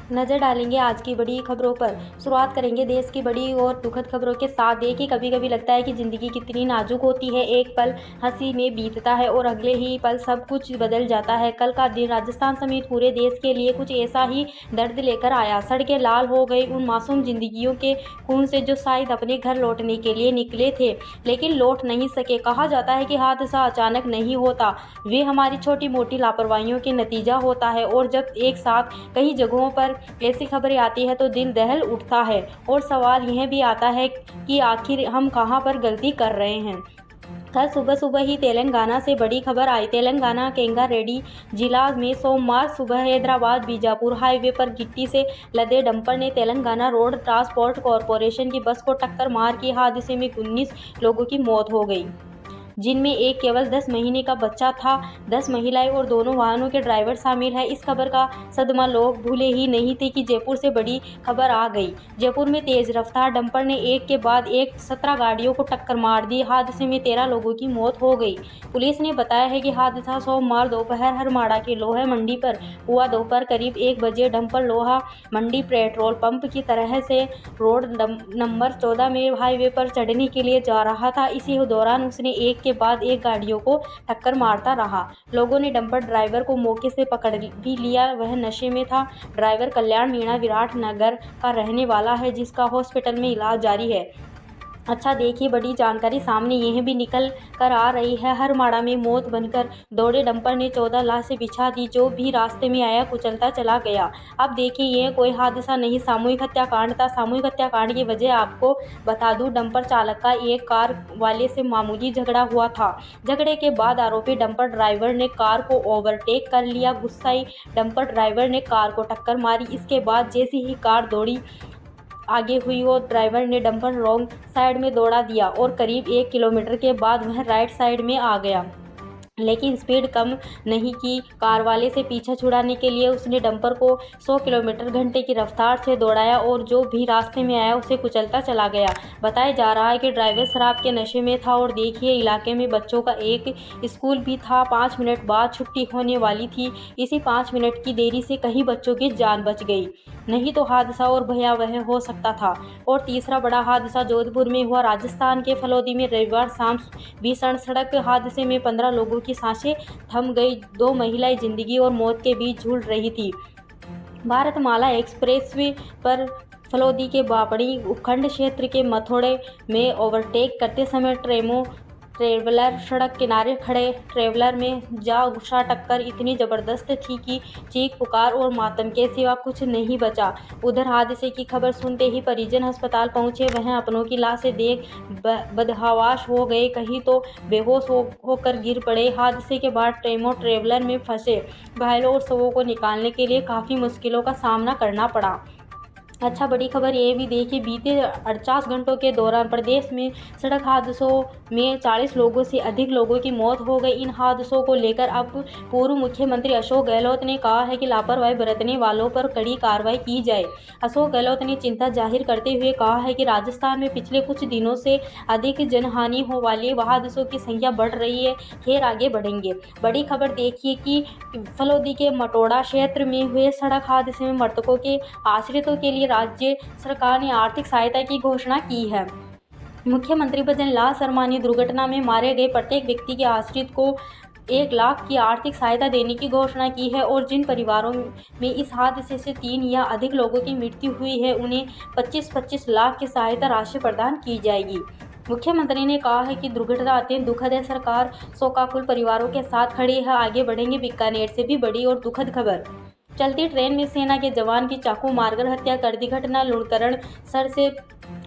नजर डालेंगे आज की बड़ी खबरों पर। शुरुआत करेंगे देश की बड़ी और दुखद खबरों के साथ। देखिए, कभी कभी लगता है कि जिंदगी कितनी नाजुक होती है। एक पल हंसी में बीतता है और अगले ही पल सब कुछ बदल जाता है। कल का दिन राजस्थान समेत पूरे देश के लिए कुछ ऐसा ही दर्द लेकर आया। सड़कें लाल हो गई उन मासूम जिंदगियों के खून से जो शायद अपने घर लौटने के लिए निकले थे लेकिन लौट नहीं सके। कहा जाता है कि हादसा अचानक नहीं होता, वे हमारी छोटी मोटी लापरवाहियों के नतीजा होता है। और जब एक साथ कई जगहों पर ऐसी खबरें आती है तो दिल दहल उठता है और सवाल यह भी आता है कि आखिर हम कहां पर गलती कर रहे हैं। कल सुबह सुबह ही तेलंगाना से बड़ी खबर आई। तेलंगाना केंगारेड्डी जिला में सोमवार सुबह हैदराबाद बीजापुर हाईवे पर गिट्टी से लदे डंपर ने तेलंगाना रोड ट्रांसपोर्ट कॉरपोरेशन की बस को टक्कर मार की। हादसे में 19 लोगों की मौत हो गई, जिनमें एक केवल 10 महीने का बच्चा था। 10 महिलाएं और दोनों वाहनों के ड्राइवर शामिल हैं। इस खबर का सदमा लोग भूले ही नहीं थे कि जयपुर से बड़ी खबर आ गई। जयपुर में तेज रफ्तार डंपर ने एक के बाद एक 17 गाड़ियों को टक्कर मार दी। हादसे में 13 लोगों की मौत हो गई। पुलिस ने बताया है कि हादसा सोमवार दोपहर हरमाड़ा के लोहा मंडी पर हुआ। दोपहर करीब 1 बजे डंपर लोहा मंडी पेट्रोल पंप की तरह से रोड नंबर 14 में हाईवे पर चढ़ने के लिए जा रहा था। इसी दौरान उसने एक के बाद एक गाड़ियों को टक्कर मारता रहा। लोगों ने डंपर ड्राइवर को मौके से पकड़ भी लिया, वह नशे में था। ड्राइवर कल्याण मीणा विराट नगर का रहने वाला है, जिसका हॉस्पिटल में इलाज जारी है। अच्छा, देखिए, बड़ी जानकारी सामने यह भी निकल कर आ रही है। हरमाड़ा में मौत बनकर दौड़े डंपर ने 14 लाशें बिछा दी। जो भी रास्ते में आया कुचलता चला गया। अब देखिए, यह कोई हादसा नहीं, सामूहिक हत्याकांड था। सामूहिक हत्याकांड की वजह आपको बता दूं, डंपर चालक का एक कार वाले से मामूली झगड़ा हुआ था। झगड़े के बाद आरोपी डंपर ड्राइवर ने कार को ओवरटेक कर लिया। गुस्साई डंपर ड्राइवर ने कार को टक्कर मारी। इसके बाद जैसे ही कार दौड़ी आगे हुई और ड्राइवर ने डंपर रॉन्ग साइड में दौड़ा दिया और करीब 1 किलोमीटर के बाद वह राइट साइड में आ गया, लेकिन स्पीड कम नहीं की। कार वाले से पीछा छुड़ाने के लिए उसने डंपर को 100 किलोमीटर घंटे की रफ्तार से दौड़ाया और जो भी रास्ते में आया उसे कुचलता चला गया। बताया जा रहा है कि ड्राइवर शराब के नशे में था। और देखिए, इलाके में बच्चों का एक स्कूल भी था। 5 मिनट बाद छुट्टी होने वाली थी। इसी 5 मिनट की देरी से कई बच्चों की जान बच गई, नहीं तो हादसा और भयावह हो सकता था। और तीसरा बड़ा हादसा जोधपुर में हुआ। राजस्थान के फलौदी में रविवार शाम भीषण सड़क हादसे में 15 लोगों की सांसें थम गई। 2 महिलाएं जिंदगी और मौत के बीच झूल रही थी। भारतमाला एक्सप्रेसवे पर फलौदी के बापड़ी उपखंड क्षेत्र के मथोड़े में ओवरटेक करते समय ट्रेवलर सड़क किनारे खड़े ट्रेवलर में जा घुसा। टक्कर इतनी जबरदस्त थी कि चीख पुकार और मातम के सिवा कुछ नहीं बचा। उधर हादसे की खबर सुनते ही परिजन अस्पताल पहुंचे। वह अपनों की लाशें देख बदहवास हो गए, कहीं तो बेहोश होकर गिर पड़े। हादसे के बाद ट्रेवलर में फंसे घायलों और शवों को निकालने के लिए काफ़ी मुश्किलों का सामना करना पड़ा। अच्छा, बड़ी खबर ये भी देखिए, बीते 48 घंटों के दौरान प्रदेश में सड़क हादसों में 40 लोगों से अधिक लोगों की मौत हो गई। इन हादसों को लेकर अब पूर्व मुख्यमंत्री अशोक गहलोत ने कहा है कि लापरवाही बरतने वालों पर कड़ी कार्रवाई की जाए। अशोक गहलोत ने चिंता जाहिर करते हुए कहा है कि राजस्थान में पिछले कुछ दिनों से अधिक जनहानि हो वाले हादसों की संख्या बढ़ रही है। खैर, आगे बढ़ेंगे। बड़ी खबर देखिए कि फलौदी के मटोड़ा क्षेत्र में हुए सड़क हादसे में मृतकों के आश्रितों के लिए राज्य सरकार ने आर्थिक सहायता की घोषणा की है। मुख्यमंत्री भजन लाल शर्मा ने दुर्घटना में मारे गए प्रत्येक व्यक्ति के आश्रित को 1 लाख की आर्थिक सहायता देने की घोषणा की है। और जिन परिवारों में इस हादसे से 3 या अधिक लोगों की मृत्यु हुई है, उन्हें 25-25 लाख की सहायता राशि प्रदान की जाएगी। मुख्यमंत्री ने कहा है कि दुर्घटना अत्यंत दुखद है। सरकार शोकाकुल परिवारों के साथ खड़ी है। आगे बढ़ेंगे। बीकानेर से भी बड़ी और दुखद खबर। चलती ट्रेन में सेना के जवान की चाकू मारकर हत्या कर दी। घटना लुणकरण सर से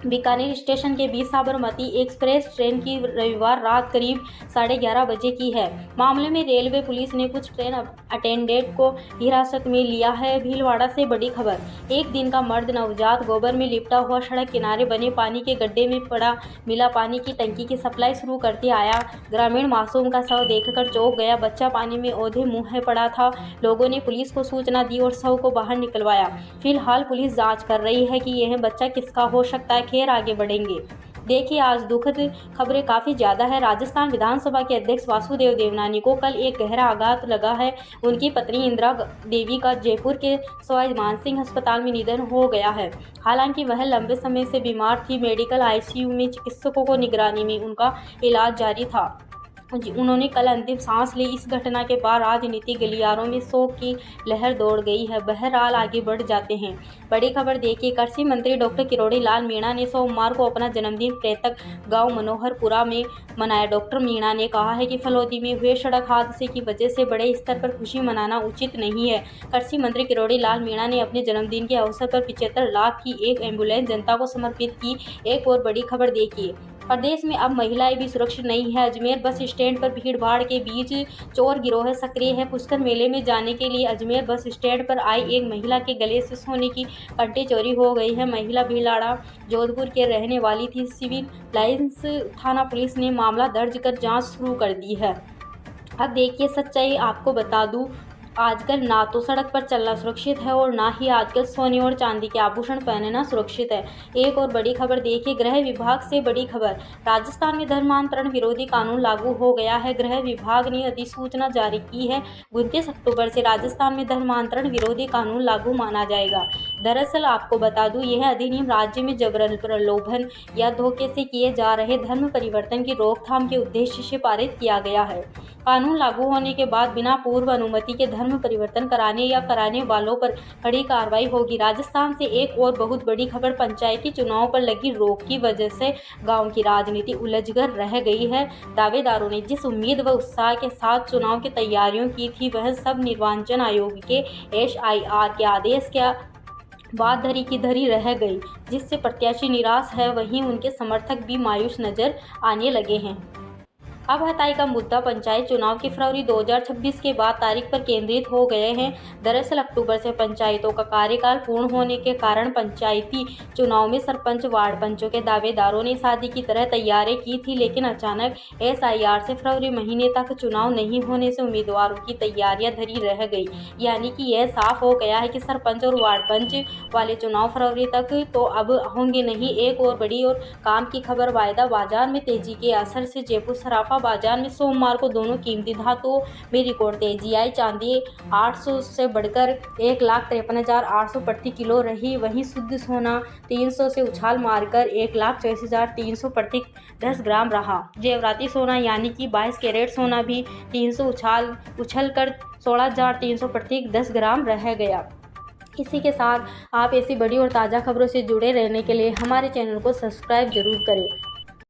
बीकानेर स्टेशन के बीच साबरमती एक्सप्रेस ट्रेन की रविवार रात करीब 11:30 बजे की है। मामले में रेलवे पुलिस ने कुछ ट्रेन अटेंडेंट को हिरासत में लिया है। भीलवाड़ा से बड़ी खबर। एक दिन का मर्द नवजात गोबर में लिपटा हुआ सड़क किनारे बने पानी के गड्ढे में पड़ा मिला। पानी की टंकी की सप्लाई शुरू करते आया। ग्रामीण मासूम का शव देखकर चौंक गया। बच्चा पानी में औंधे मुँह पड़ा था। लोगों ने पुलिस को सूचना दी और शव को बाहर निकलवाया। फिलहाल पुलिस जांच कर रही है कि यह बच्चा किसका हो सकता है। खैर, आगे बढ़ेंगे। देखिए, आज दुखद खबरें काफ़ी ज़्यादा है। राजस्थान विधानसभा के अध्यक्ष वासुदेव देवनानी को कल एक गहरा आघात लगा है। उनकी पत्नी इंदिरा देवी का जयपुर के सवाई मानसिंह अस्पताल में निधन हो गया है। हालांकि वह लंबे समय से बीमार थी। मेडिकल आईसीयू में चिकित्सकों को निगरानी में उनका इलाज जारी था। उन्होंने कल अंतिम सांस ली। इस घटना के बाद राजनीतिक गलियारों में शोक की लहर दौड़ गई है। बहरहाल आगे बढ़ जाते हैं। बड़ी खबर देखिए, कृषि मंत्री डॉक्टर किरोड़ी लाल मीणा ने सोमवार को अपना जन्मदिन पैतृक गांव मनोहरपुरा में मनाया। डॉक्टर मीणा ने कहा है कि फलौदी में हुए सड़क हादसे की वजह से बड़े स्तर पर खुशी मनाना उचित नहीं है। कृषि मंत्री किरोड़ी लाल मीणा ने अपने जन्मदिन के अवसर पर 75 लाख की एक एम्बुलेंस जनता को समर्पित की। एक और बड़ी खबर देखिए, प्रदेश में अब महिलाएं भी सुरक्षित नहीं है। अजमेर बस स्टैंड पर भीड़ भाड़ के बीच चोर गिरोह सक्रिय है। पुष्कर मेले में जाने के लिए अजमेर बस स्टैंड पर आई एक महिला के गले से सोने की कंठी चोरी हो गई है। महिला भीलाड़ा जोधपुर के रहने वाली थी। सिविल लाइंस थाना पुलिस ने मामला दर्ज कर जांच शुरू कर दी है। अब देखिए, सच्चाई आपको बता दूं, आजकल ना तो सड़क पर चलना सुरक्षित है और ना ही आजकल सोने और चांदी के आभूषण पहनना सुरक्षित है। एक और बड़ी खबर देखिए, गृह विभाग से बड़ी खबर। राजस्थान में धर्मांतरण विरोधी कानून लागू हो गया है। गृह विभाग ने अधिसूचना जारी की है। 29 अक्टूबर से राजस्थान में धर्मांतरण विरोधी कानून लागू माना जाएगा। दरअसल आपको बता दूं, यह अधिनियम राज्य में जबरन, प्रलोभन या धोखे से किए जा रहे धर्म परिवर्तन की रोकथाम के उद्देश्य से पारित किया गया है। कानून लागू होने के बाद बिना पूर्व अनुमति के धर्म परिवर्तन कराने या कराने वालों पर कड़ी कार्रवाई होगी। राजस्थान से एक और बहुत बड़ी खबर, पंचायती चुनाव पर लगी रोक की वजह से गांव की राजनीति उलझकर रह गई है। दावेदारों ने जिस उम्मीद व उत्साह के साथ चुनाव की तैयारियों की थी, वह सब निर्वाचन आयोग के SIR के आदेश के बाद धरी की धरी रह गई, जिससे प्रत्याशी निराश है। वहीं उनके समर्थक भी मायूस नजर आने लगे हैं। अब हताई का मुद्दा पंचायत चुनाव की फरवरी 2026 के बाद तारीख पर केंद्रित हो गए हैं। दरअसल अक्टूबर से पंचायतों का कार्यकाल पूर्ण होने के कारण पंचायती चुनाव में सरपंच, वार्ड पंचों के दावेदारों ने शादी की तरह तैयारी की थी, लेकिन अचानक SIR से फरवरी महीने तक चुनाव नहीं होने से उम्मीदवारों की तैयारियां धरी रह गई। यानी कि यह साफ हो गया है कि सरपंच और वार्ड पंच वाले चुनाव फरवरी तक तो अब होंगे नहीं। एक और बड़ी और काम की खबर, वायदा बाजार में तेजी के असर से जयपुर सराफा बाजार में सोमवार को दोनों कीमती धातुओं में रिकॉर्ड तेजी आई। चांदी 800 से बढ़कर 1,53,800 प्रति किलो रही। वहीं शुद्ध सोना 300 से उछाल मारकर 1,24,300 प्रति 10 ग्राम रहा। जेवराती सोना यानी कि 22 कैरेट सोना भी 300 उछल कर 16,300 प्रति 10 ग्राम रह गया। इसी के साथ आप ऐसी बड़ी और ताज़ा खबरों से जुड़े रहने के लिए हमारे चैनल को सब्सक्राइब जरूर करें।